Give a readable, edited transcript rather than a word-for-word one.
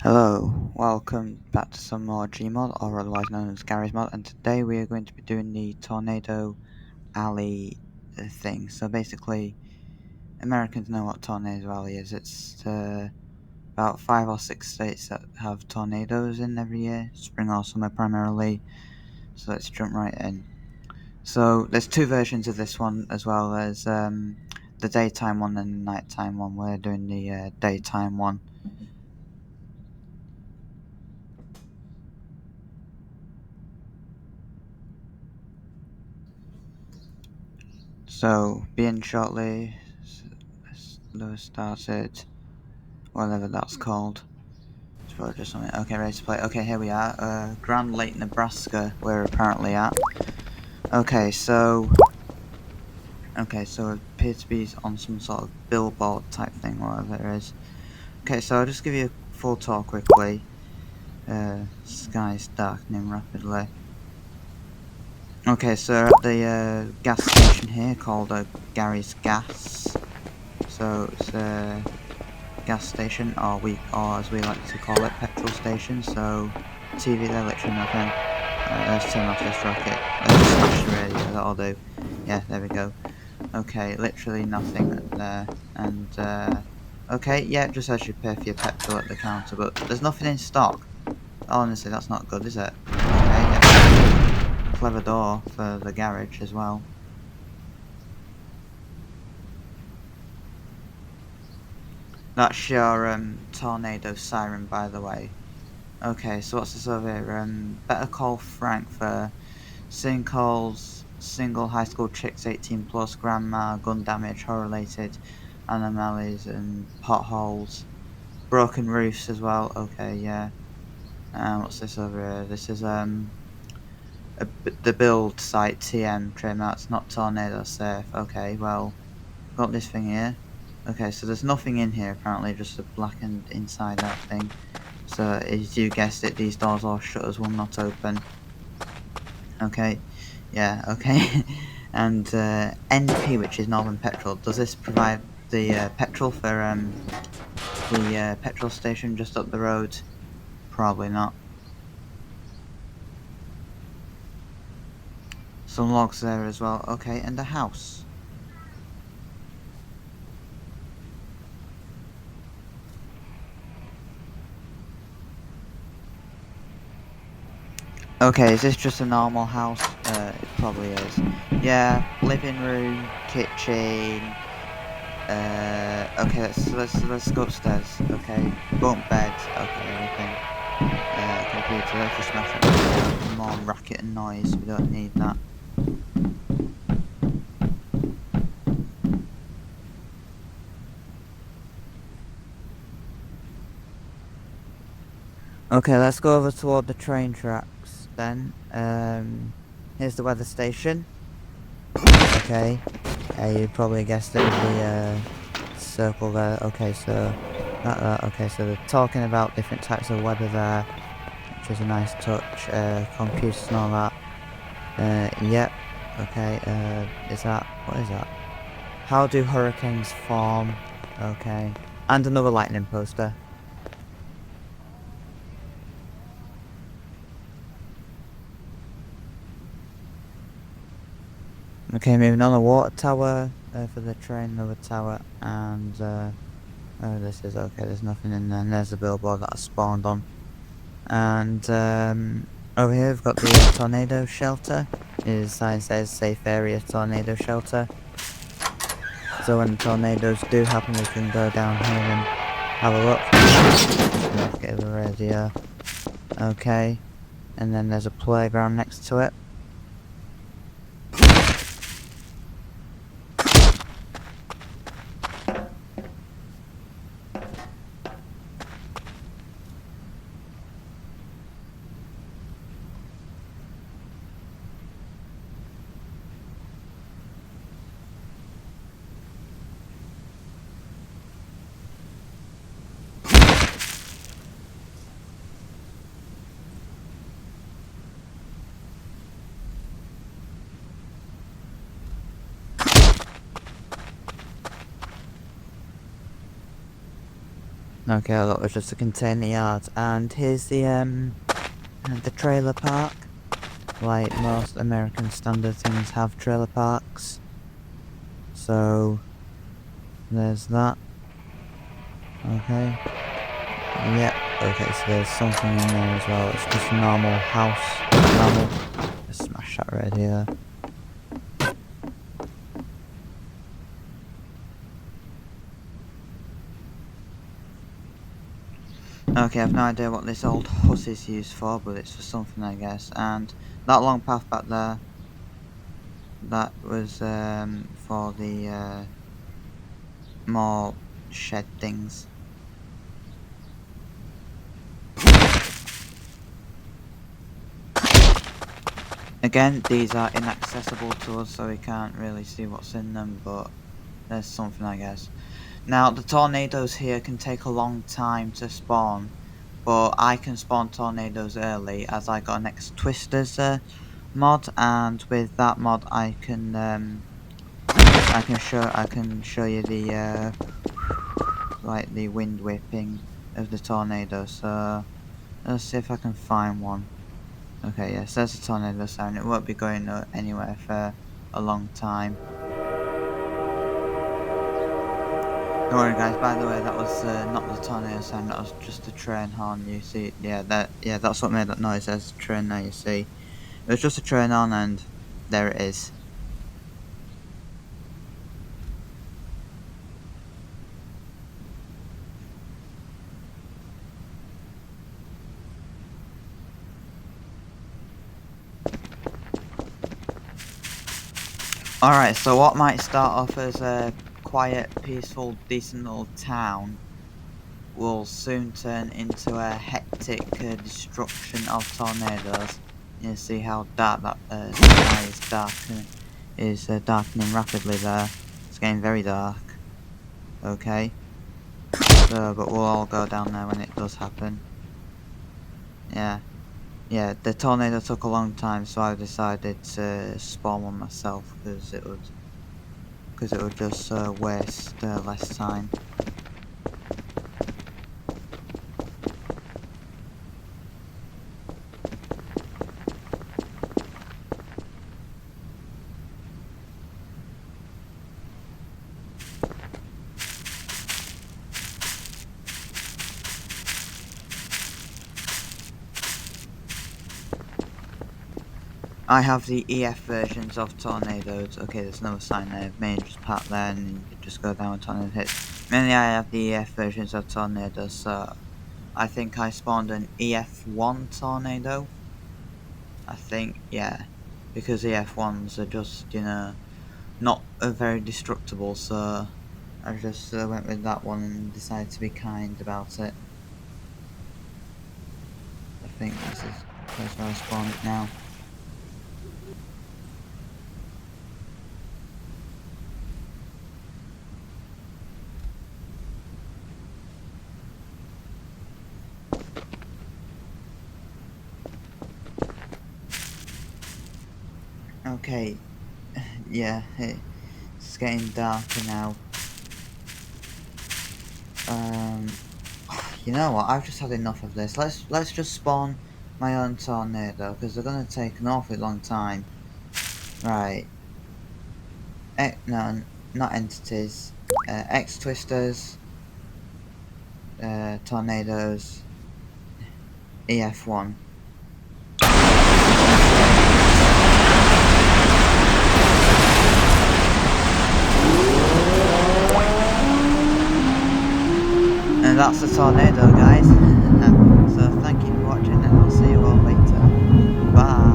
Hello, welcome back to some more Gmod, or otherwise known as Gary's Mod, and today we are going to be doing the Tornado Alley thing. So basically, Americans know what Tornado Alley is. It's about 5 or 6 states that have tornadoes in every year, spring or summer primarily, so let's jump right in. So there's two versions of this one as well. There's the daytime one and the nighttime one. We're doing the daytime one. So, being shortly, Lewis started, whatever that's called. It's probably just something. Okay, ready to play. Okay, here we are. Grand Lake, Nebraska, we're apparently at. Okay, so it appears to be on some sort of billboard type thing, whatever it is. Okay, so I'll just give you a full tour quickly. Sky's darkening rapidly. Okay, so at the gas station here called Gary's Gas. So it's gas station, or as we like to call it, petrol station. So TV there, literally nothing. Let's turn off this rocket. Let's smash the radio. That'll do. Yeah, there we go. Okay, literally nothing there. And okay, yeah, just as you pay for your petrol at the counter, but there's nothing in stock. Honestly, that's not good, is it? Okay, yeah. Clever door for the garage as well. That's your tornado siren, by the way. Okay, so what's this over here? Better call Frank for sinkholes, single high school chicks 18 plus, grandma, gun damage, horror related anomalies and potholes, broken roofs as well. Okay, yeah. What's this over here? This is the build site TM trademarks, not tornado safe. Okay, well, got this thing here. Okay, so there's nothing in here apparently, just a blackened inside out thing. So as you guessed it, these doors or shutters will not open. Okay, yeah, okay. And NP, which is Northern Petrol, does this provide the petrol for the petrol station just up the road? Probably not. Some logs there as well. Okay, and a house. Okay, is this just a normal house? It probably is. Yeah, living room, kitchen. Okay, let's go upstairs. Okay, bunk bed. Okay, everything. Computer. Let's just smash it. More racket and noise. We don't need that. Okay, let's go over toward the train tracks then. Here's the weather station. Okay, you probably guessed it with the circle there. Okay, so okay, so they're talking about different types of weather there, which is a nice touch. Computers and all that. Yep. Okay. What is that? How do hurricanes form? Okay, and another lightning poster. Okay, moving on, a water tower for the train, another tower, and oh, this is okay, there's nothing in there, and there's the billboard that I spawned on. And over here we've got the tornado shelter. The sign says safe area tornado shelter. So when tornadoes do happen, we can go down here and have a look. Get the radio. Okay, and then there's a playground next to it. Okay, that was just a container yard, and here's the trailer park. Like most American standard things have trailer parks. So there's that. Okay. Yep. Okay, so there's something in there as well. It's just a normal house. Normal. Just smash that right here. Okay, I've no idea what this old hut is used for, but it's for something, I guess. And that long path back there, that was for the more shed things. Again, these are inaccessible to us, so we can't really see what's in them, but there's something, I guess. Now, the tornadoes here can take a long time to spawn, but I can spawn tornadoes early as I got an X Twisters mod, and with that mod I can show you the like the wind whipping of the tornado. So let's see if I can find one. Okay, yes, there's a tornado sound. It won't be going anywhere for a long time. Don't worry, guys. By the way, that was not the tornado sound. That was just a train horn. You see, that's what made that noise. There's a train there. You see, it was just a train horn, and there it is. Alright, so what might start off as a quiet, peaceful, decent little town will soon turn into a hectic destruction of tornadoes. You see how dark that sky is darkening rapidly there. It's getting very dark. Okay. So, but we'll all go down there when it does happen. Yeah. Yeah, the tornado took a long time, so I decided to spawn one myself because it would just waste less time. I have the EF versions of tornadoes. Okay, there's another sign there. May just park there and you just go down when tornado hits. Mainly I have the EF versions of tornadoes, so I think I spawned an EF1 tornado. I think, yeah. Because EF1s are just, you know, not very destructible, so I just went with that one and decided to be kind about it. I think this is the place where I spawned it now. Okay, yeah, it's getting darker now. You know what? I've just had enough of this. Let's just spawn my own tornado because they're gonna take an awfully long time. Right. No, not entities. X Twisters. Tornadoes. EF1. And that's the tornado, guys. So thank you for watching, and I'll see you all later. Bye.